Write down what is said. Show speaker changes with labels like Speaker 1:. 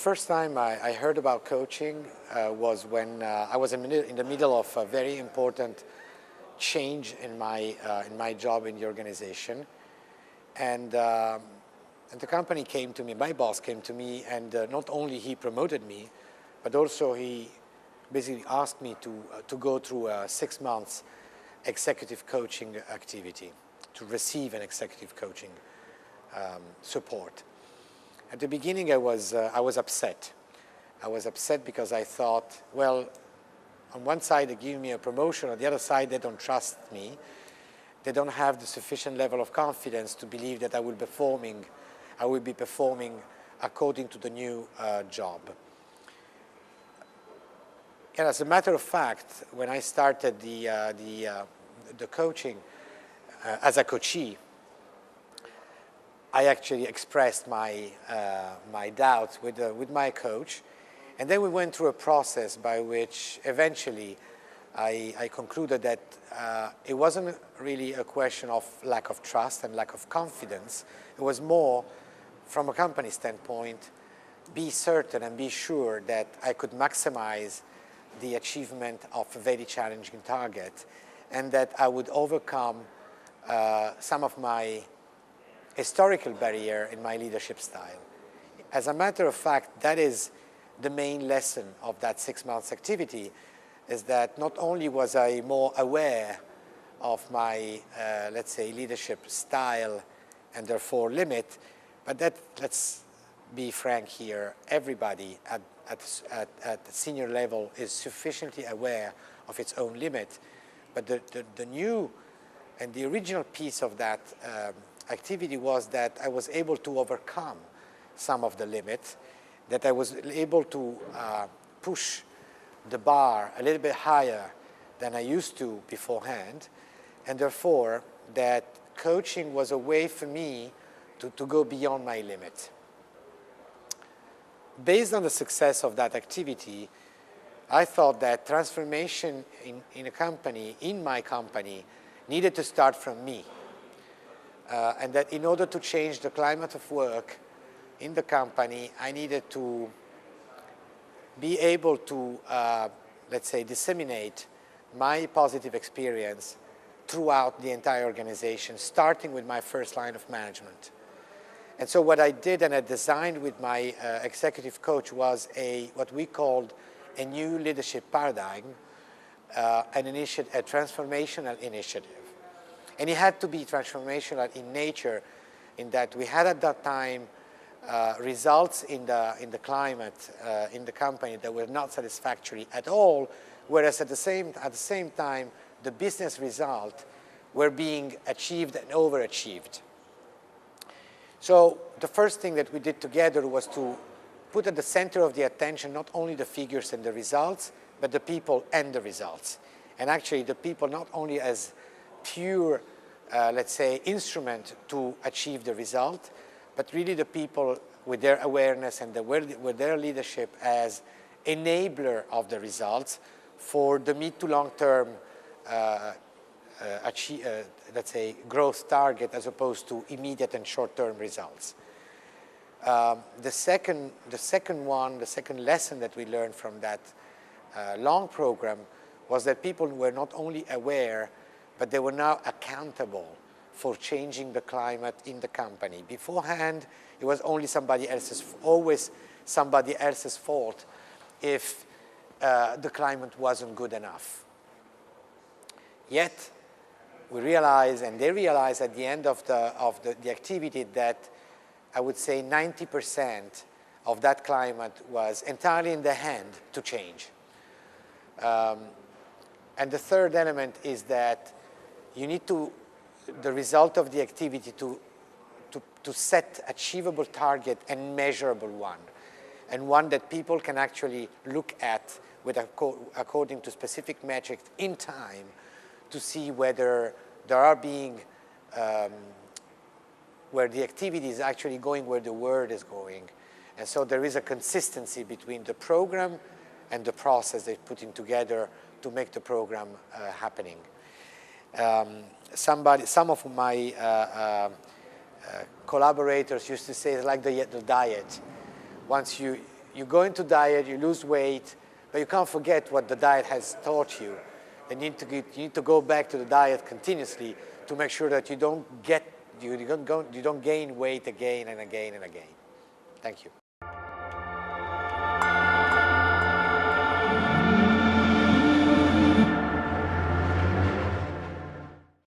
Speaker 1: first time I heard about coaching was when I was in the middle of a very important change in my job in the organization. And the company came to me, my boss came to me, and not only he promoted me, but also he basically asked me to go through a 6 months executive coaching activity, to receive an executive coaching support. At the beginning, I was upset. I was upset because I thought, well, on one side they give me a promotion, on the other side they don't trust me. They don't have the sufficient level of confidence to believe that I will be performing according to the new job. And as a matter of fact, when I started the coaching as a coachee, I actually expressed my doubts with my coach, and then we went through a process by which eventually I concluded that it wasn't really a question of lack of trust and lack of confidence. It was more, from a company standpoint, be certain and be sure that I could maximize the achievement of a very challenging target, and that I would overcome some of my historical barrier in my leadership style. As a matter of fact, that is the main lesson of that 6 months activity, is that not only was I more aware of my, let's say, leadership style and therefore limit, but that, let's be frank here, everybody at the senior level is sufficiently aware of its own limit. But the new and the original piece of that activity was that I was able to overcome some of the limits, that I was able to push the bar a little bit higher than I used to beforehand, and therefore that coaching was a way for me to go beyond my limit. Based on the success of that activity, I thought that transformation in a company, in my company, needed to start from me. And that in order to change the climate of work in the company, I needed to be able to, let's say, disseminate my positive experience throughout the entire organization, starting with my first line of management. And so what I did and I designed with my executive coach was what we called a new leadership paradigm, a transformational initiative. And it had to be transformational in nature, in that we had at that time results in the climate in the company that were not satisfactory at all, whereas at the same time the business result were being achieved and overachieved. So the first thing that we did together was to put at the center of the attention not only the figures and the results, but the people and the results. And actually the people not only as pure, let's say, instrument to achieve the result, but really the people with their awareness and with their leadership as enabler of the results for the mid to long term let's say, growth target as opposed to immediate and short term results. The second lesson that we learned from that long program was that people were not only aware, but they were now accountable for changing the climate in the company. Beforehand, it was always somebody else's fault if the climate wasn't good enough. Yet, we realized, and they realized at the end of the activity, that I would say 90% of that climate was entirely in their hand to change. And the third element is that you need the result of the activity to set achievable target and measurable one, and one that people can actually look at according to specific metrics in time to see whether there are being, where the activity is actually going where the word is going. And so there is a consistency between the program and the process they're putting together to make the program happening. Some of my collaborators used to say it's like the diet. Once you you go into diet, you lose weight, but you can't forget what the diet has taught you. You need to go back to the diet continuously to make sure that you don't gain weight again and again and again. Thank you.